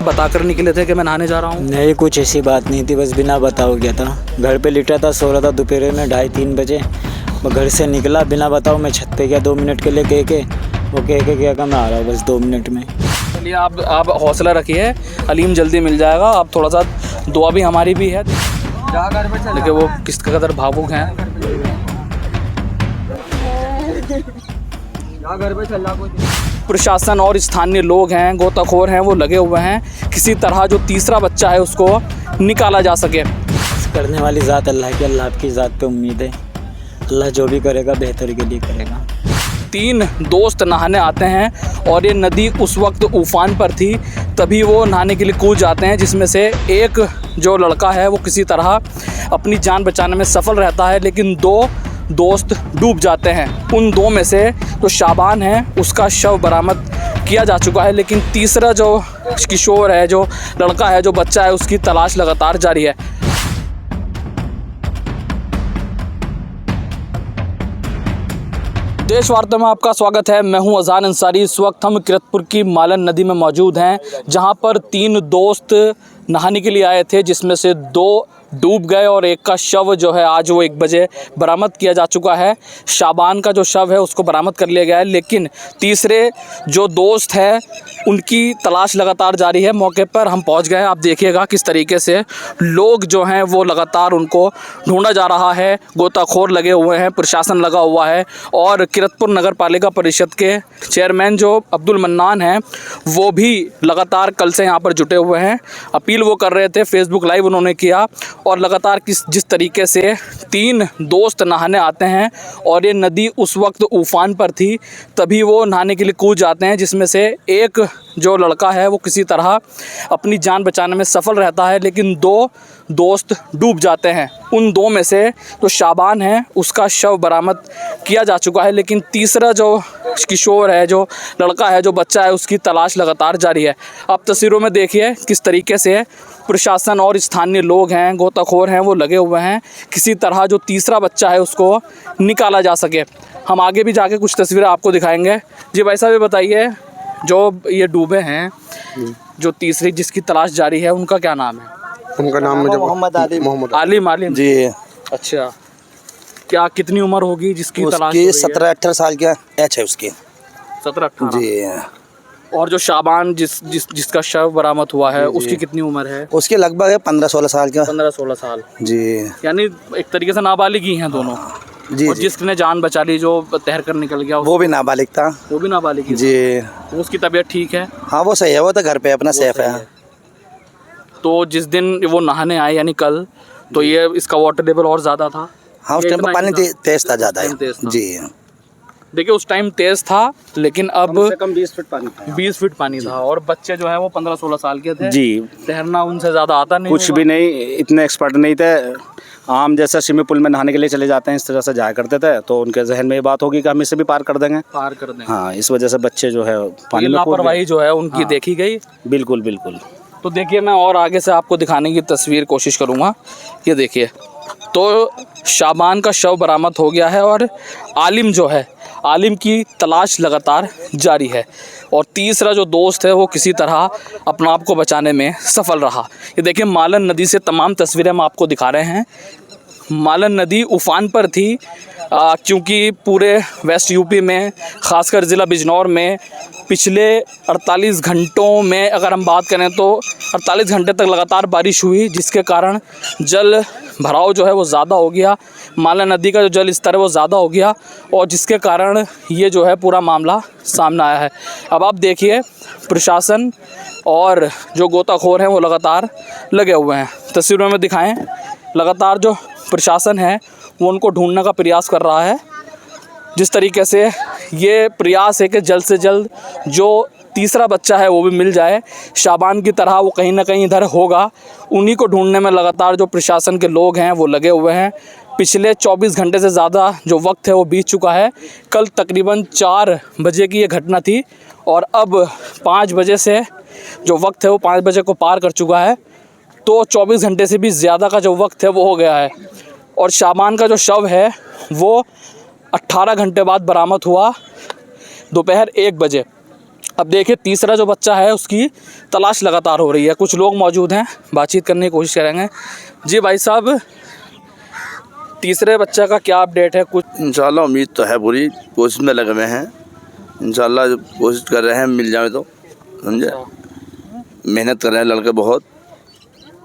बताकर निकले थे कि मैं नहाने जा रहा हूँ? नहीं, कुछ ऐसी बात नहीं थी, बस बिना बताओ गया था। घर पे लिटा था, सो रहा था दोपहर में 2:30-3 बजे। मैं घर से निकला बिना बताओ, मैं छत पे गया 2 मिनट के लिए वो कह के क्या मैं आ रहा हूँ बस 2 मिनट में। चलिए आप हौसला रखिए, हलीम जल्दी मिल जाएगा। आप थोड़ा सा दुआ भी हमारी भी है। देखिए वो किस कदर भावुक हैं। प्रशासन और स्थानीय लोग हैं, गोताखोर हैं, वो लगे हुए हैं किसी तरह जो तीसरा बच्चा है उसको निकाला जा सके। करने वाली ज़ात अल्लाह की, अल्लाह की ज़ात पे उम्मीद है। अल्लाह जो भी करेगा बेहतर के लिए करेगा। 3 दोस्त नहाने आते हैं और ये नदी उस वक्त उफान पर थी, तभी वो नहाने के लिए कूद जाते हैं, जिसमें से एक जो लड़का है वो किसी तरह अपनी जान बचाने में सफल रहता है, लेकिन 2 दोस्त डूब जाते हैं। उन 2 में से जो शाबान है उसका शव बरामद किया जा चुका है, लेकिन तीसरा जो किशोर है, जो लड़का है, जो बच्चा है, उसकी तलाश लगातार जारी है। देश वार्ता में आपका स्वागत है। मैं हूं अजान अंसारी। इस वक्त हम किरतपुर की मालन नदी में मौजूद हैं, जहां पर 3 दोस्त नहाने के लिए आए थे, जिसमें से 2 डूब गए और एक का शव जो है आज वो 1 बजे बरामद किया जा चुका है। शाबान का जो शव है उसको बरामद कर लिया गया है, लेकिन तीसरे जो दोस्त हैं उनकी तलाश लगातार जारी है। मौके पर हम पहुंच गए हैं। आप देखिएगा किस तरीके से लोग जो हैं वो लगातार उनको ढूंढा जा रहा है। गोताखोर लगे हुए हैं, प्रशासन लगा हुआ है और किरतपुर नगर पालिका परिषद के चेयरमैन जो अब्दुल मन्नान हैं वो भी लगातार कल से यहाँ पर जुटे हुए हैं। अपील वो कर रहे थे, फेसबुक लाइव उन्होंने किया और लगातार जिस तरीके से 3 दोस्त नहाने आते हैं और ये नदी उस वक्त उफान पर थी, तभी वो नहाने के लिए कूद जाते हैं, जिसमें से एक जो लड़का है वो किसी तरह अपनी जान बचाने में सफल रहता है, लेकिन 2 दोस्त डूब जाते हैं। उन 2 में से जो शाबान है उसका शव बरामद किया जा चुका है, लेकिन तीसरा जो किशोर है, जो लड़का है, जो बच्चा है, उसकी तलाश लगातार जारी है। आप तस्वीरों में देखिए किस तरीके से प्रशासन और स्थानीय लोग हैं, गोताखोर हैं, वो लगे हुए हैं किसी तरह जो तीसरा बच्चा है उसको निकाला जा सके। हम आगे भी जाके कुछ तस्वीरें आपको दिखाएंगे। जी भाई साहब, ये बताइए, जो ये डूबे हैं, जो तीसरी जिसकी तलाश जारी है, उनका क्या नाम है? उनका नाम मुझे मोहम्मद आलिम जी। अच्छा, क्या कितनी उम्र होगी जिसकी तलाश? 17-18 साल का एज है उसकी। 17-18 जी। और जो शाबान जिसका शव बरामद हुआ है उसकी कितनी उम्र है? उसकी लगभग है 15-16 साल का। 15-16 साल जी। यानी एक तरीके से नाबालिग ही हैं दोनों जी। और जिसने जान बचा ली, जो तैर कर निकल गया, वो भी नाबालिग था। वो भी नाबालिग जी। उसकी तबीयत ठीक है? हाँ, वो सही है, वो तो घर पे अपना सेफ है। तो जिस दिन वो नहाने आए यानी कल, तो ये इसका वाटर लेवल और ज़्यादा था? हाँ, उस टाइम पर पानी तेज था, ज़्यादा है जी। देखिए उस टाइम तेज था, लेकिन अब कम 20 फीट पानी था। 20 फीट पानी था और बच्चे जो है वो 15-16 साल के थे जी। तैरना उनसे ज़्यादा आता नहीं, कुछ भी नहीं, इतने एक्सपर्ट नहीं थे। आम जैसा स्विमिंग पूल में नहाने के लिए चले जाते हैं, इस तरह से जाया करते थे, तो उनके जहन में ये बात होगी कि हम इसे भी पार कर देंगे। हाँ, इस वजह से बच्चे जो है पानी में लापरवाही जो है उनकी देखी गई। बिल्कुल बिल्कुल। तो देखिए, मैं और आगे से आपको दिखाने की तस्वीर कोशिश करूँगा। ये देखिए, तो शाबान का शव बरामद हो गया है और आलिम जो है, आलिम की तलाश लगातार जारी है और तीसरा जो दोस्त है वो किसी तरह अपना आप को बचाने में सफल रहा। ये देखिए, मालन नदी से तमाम तस्वीरें हम आपको दिखा रहे हैं। मालन नदी उफान पर थी, क्योंकि पूरे वेस्ट यूपी में, ख़ासकर ज़िला बिजनौर में पिछले 48 घंटों में अगर हम बात करें तो 48 घंटे तक लगातार बारिश हुई, जिसके कारण जल भराव जो है वो ज़्यादा हो गया। मालन नदी का जो जल स्तर है वो ज़्यादा हो गया और जिसके कारण ये जो है पूरा मामला सामने आया है। अब आप देखिए, प्रशासन और जो गोताखोर हैं वो लगातार लगे हुए हैं। तस्वीरों में दिखाएं, लगातार जो प्रशासन है वो उनको ढूंढने का प्रयास कर रहा है। जिस तरीके से ये प्रयास है कि जल्द से जल्द जो तीसरा बच्चा है वो भी मिल जाए, शाबान की तरह वो कहीं ना कहीं इधर होगा, उन्हीं को ढूंढने में लगातार जो प्रशासन के लोग हैं वो लगे हुए हैं। पिछले 24 घंटे से ज़्यादा जो वक्त है वो बीत चुका है। कल तकरीबन 4 बजे की ये घटना थी और अब 5 बजे से जो वक्त है वो 5 बजे को पार कर चुका है, तो 24 घंटे से भी ज़्यादा का जो वक्त है वो हो गया है। और शाबान का जो शव है वो 18 घंटे बाद बरामद हुआ, दोपहर 1 बजे। अब देखिए तीसरा जो बच्चा है उसकी तलाश लगातार हो रही है। कुछ लोग मौजूद हैं, बातचीत करने की कोशिश करेंगे। जी भाई साहब, तीसरे बच्चे का क्या अपडेट है? कुछ इंशाल्लाह उम्मीद तो है, पूरी कोशिश में लगे हुए हैं। इंशाल्लाह कोशिश कर रहे हैं मिल जाए तो, समझे, मेहनत कर रहे हैं लड़के बहुत।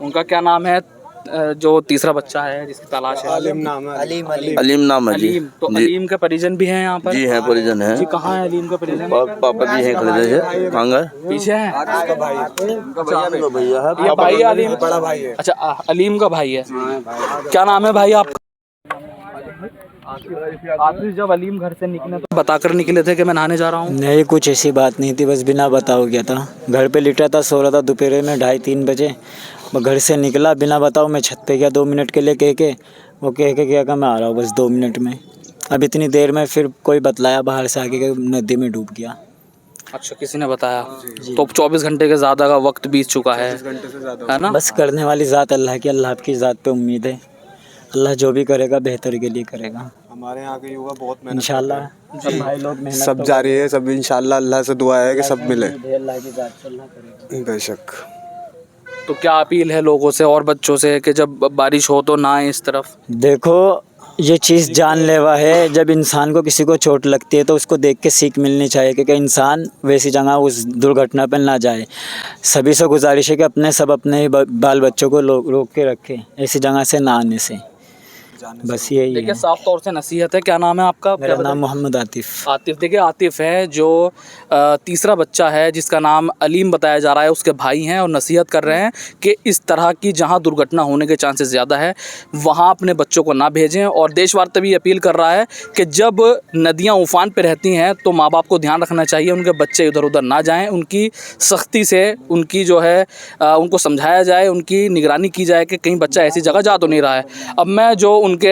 उनका क्या नाम है जो तीसरा बच्चा है जिसकी तलाश है? अलीम नाम है जी। अलीम। तो जी अलीम के परिजन भी हैं यहाँ पर? जी हैं, परिजन हैं। जी कहाँ है अलीम का परिजन? पापा जी हैं खड़े थे, कांगा पीछे है। भैया है, ये भाई है अलीम? बड़ा भाई है। अच्छा, अलीम का भाई है। क्या नाम है भाई आपका? आतिफ। जब अलीम घर से निकले तो बताकर निकले थे कि मैं नहाने जा रहा हूँ? नहीं, कुछ ऐसी बात नहीं थी, बस बिना बताओ गया था। घर पे लिटा था, सो रहा था दोपहर में 2:30-3 बजे। मैं घर से निकला बिना बताओ, मैं छत पे गया 2 मिनट के लिए कह के, वो कह के गया कि मैं आ रहा हूँ बस 2 मिनट में। अब इतनी देर में फिर कोई बतलाया बाहर से आके कि नदी में डूब गया। अच्छा, किसी ने बताया? तो 24 घंटे के ज़्यादा का वक्त बीत चुका है ना? बस करने वाली ज़ात अल्लाह की, अल्लाह की ज़ात पे उम्मीद है। अल्लाह जो भी करेगा बेहतर के लिए करेगा। हमारे यहाँ के युवा बहुत मेहनत इंशाल्लाह सब भाई लोग मेहनत सब जारी है, सब इंशाल्लाह अल्लाह से दुआ है कि सब मिले। अल्लाह की ज़ात से अल्लाह करेगा। बेशक। तो क्या अपील है लोगों से और बच्चों से कि जब बारिश हो तो ना आए इस तरफ? देखो, ये चीज़ जानलेवा है। जब इंसान को किसी को चोट लगती है तो उसको देख के सीख मिलनी चाहिए कि इंसान वैसी जगह उस दुर्घटना पर ना जाए। सभी से गुजारिश है कि अपने ही बाल बच्चों को रोक के रखें ऐसी जगह से ना आने से। बस यही देखिए है। साफ तौर से नसीहत है। क्या नाम है आपका? मेरा नाम मोहम्मद आतिफ। आतिफ। देखिए आतिफ है जो तीसरा बच्चा है जिसका नाम अलीम बताया जा रहा है, उसके भाई हैं और नसीहत कर रहे हैं कि इस तरह की जहां दुर्घटना होने के चांसेस ज़्यादा है वहां अपने बच्चों को ना भेजें। और देशवार्ता भी अपील कर रहा है कि जब नदियां उफान पे रहती हैं तो माँ बाप को ध्यान रखना चाहिए, उनके बच्चे इधर उधर ना जाएँ, उनकी सख्ती से उनकी जो है उनको समझाया जाए, उनकी निगरानी की जाए कि कहीं बच्चा ऐसी जगह जा तो नहीं रहा है। अब मैं जो उनके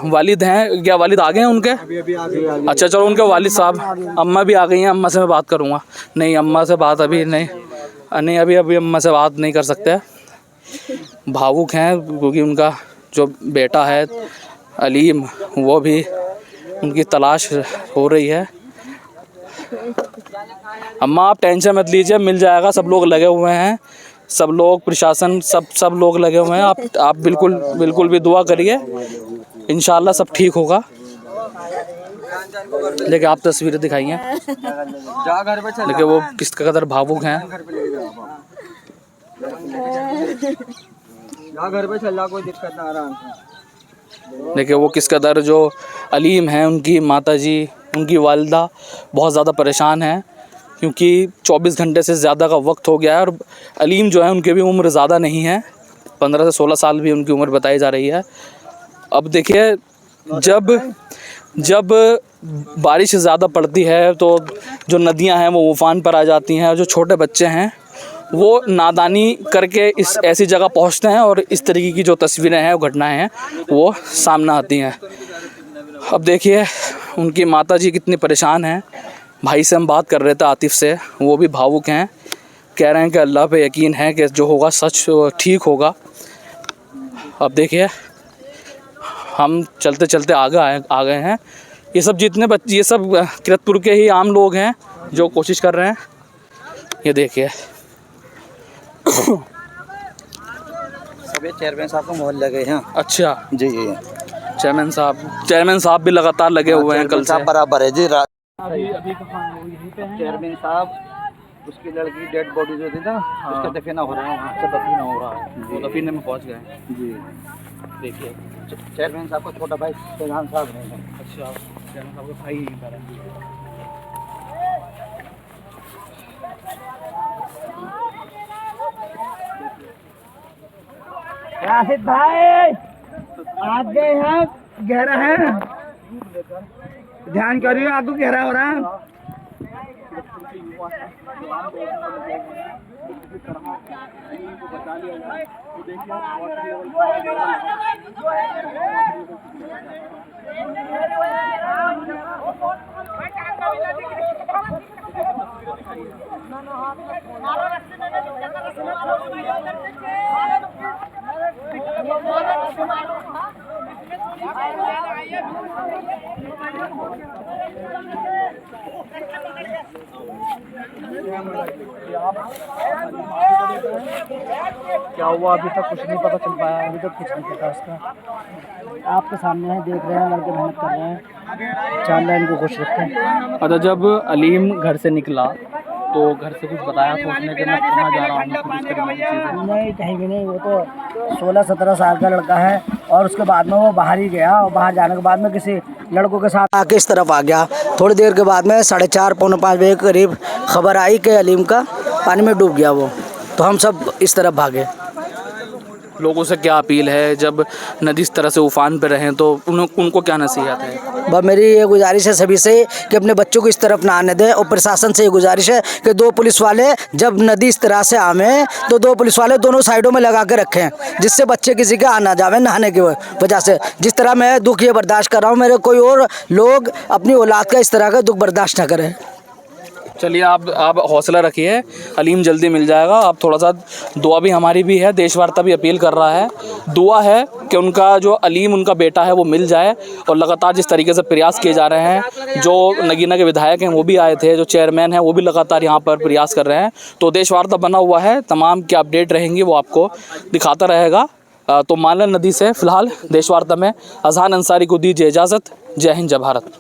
वालिद हैं, क्या वालिद आ गए हैं उनके? अच्छा चलो, उनके वालिद साहब, अम्मा भी आ गई हैं, अम्मा से मैं बात करूँगा। नहीं, अम्मा से बात अभी नहीं अभी अम्मा से बात नहीं कर सकते, भावुक हैं क्योंकि उनका जो बेटा है अलीम वो भी, उनकी तलाश हो रही है। अम्मा आप टेंशन मत लीजिए, मिल जाएगा, सब लोग लगे हुए हैं, सब लोग प्रशासन सब लोग लगे हुए हैं। आप बिल्कुल भी दुआ करिए, इंशाल्लाह सब ठीक होगा। लेकिन आप तस्वीरें दिखाइए, देखिए वो किस कदर भावुक हैं। घर पे चल, कोई दिक्कत ना, आराम से। देखिए वो किस कदर जो अलीम हैं, उनकी माताजी, उनकी वालिदा बहुत ज़्यादा परेशान हैं क्योंकि 24 घंटे से ज़्यादा का वक्त हो गया है। और अलीम जो है उनकी भी उम्र ज़्यादा नहीं है, 15 से 16 साल भी उनकी उम्र बताई जा रही है। अब देखिए जब बारिश ज़्यादा पड़ती है तो जो नदियां हैं वो उफान पर आ जाती हैं और जो छोटे बच्चे हैं वो नादानी करके इस ऐसी जगह पहुंचते हैं और इस तरीके की जो तस्वीरें हैं, वो घटनाएं हैं, वो सामने आती हैं। अब देखिए उनकी माताजी कितनी परेशान हैं। भाई से हम बात कर रहे थे, आतिफ से, वो भी भावुक हैं, कह रहे हैं कि अल्लाह पे यकीन है कि जो होगा सच ठीक होगा। अब देखिए हम चलते चलते आ गए हैं। ये सब जितने बच्चे, ये सब किरतपुर के ही आम लोग हैं जो कोशिश कर रहे हैं। ये देखिए सभी चेयरमैन साहब को मोहल्ले लगे हैं। अच्छा जी, चेयरमैन साहब भी लगातार लगे हुए हैं कल से। बराबर है जी। अभी कहाँ यहीं पे हैं? चेयरमैन साहब, उसकी लड़की डेड बॉडी जो थी ना, उसका दफीना हो रहा है वहाँ। अच्छा दफीना हो रहा है, वो दफीने में पहुँच गए हैं। जी, देखिए चेयरमैन साहब को छोटा भाई प्रधान साहब हैं। अच्छा, चेयरमैन साहब का भाई यहीं पर है। राशिद भाई आप गए हैं, गहरा है, ध्यान करिए, आपको गहरा हो रहा है। क्या हुआ अभी तक कुछ नहीं पता चल पाया? अभी तक कुछ नहीं पता उसका। आपके सामने है, देख रहे हैं, लड़के मेहनत कर रहे हैं, इंशाल्लाह इनको खुश रखें। अच्छा, जब अलीम घर से निकला तो घर से कुछ बताया तो उसने कि मैं कहाँ जा रहा हूँ, कुछ इस तरह की चीज़ें? नहीं, कहीं भी नहीं। वो तो 16-17 साल का लड़का है और उसके बाद में वो बाहर ही गया और बाहर जाने के बाद में किसी लड़कों के साथ आके इस तरफ आ गया। थोड़ी देर के बाद में 4:30 पौने 5 बजे के करीब खबर आई कि अलीम का पानी में डूब गया वो, तो हम सब इस तरफ भागे। लोगों से क्या अपील है जब नदी इस तरह से उफान पे रहें तो उनको क्या नसीहत है? बस मेरी ये गुजारिश है सभी से कि अपने बच्चों को इस तरफ ना आने दें, और प्रशासन से ये गुजारिश है कि 2 पुलिस वाले जब नदी इस तरह से आवे तो 2 पुलिस वाले दोनों साइडों में लगा के रखें, जिससे बच्चे किसी के आ ना जावे नहाने की वजह से। जिस तरह मैं दुख ये बर्दाश्त कर रहा हूँ, मेरे कोई और लोग अपनी औलाद का इस तरह का दुख बर्दाश्त ना करें। चलिए, आप हौसला रखिए, अलीम जल्दी मिल जाएगा। आप थोड़ा सा दुआ भी हमारी भी है, देश वार्ता भी अपील कर रहा है, दुआ है कि उनका जो अलीम उनका बेटा है वो मिल जाए। और लगातार जिस तरीके से प्रयास किए जा रहे हैं, जो नगीना के विधायक हैं वो भी आए थे, जो चेयरमैन हैं वो भी लगातार यहाँ पर प्रयास कर रहे हैं। तो देश वार्ता बना हुआ है, तमाम क्या अपडेट रहेंगी वो आपको दिखाता रहेगा। तो मालन नदी से फ़िलहाल देश वार्ता में अजहान अंसारी को दीजिए इजाज़त। जय हिंद, जय भारत।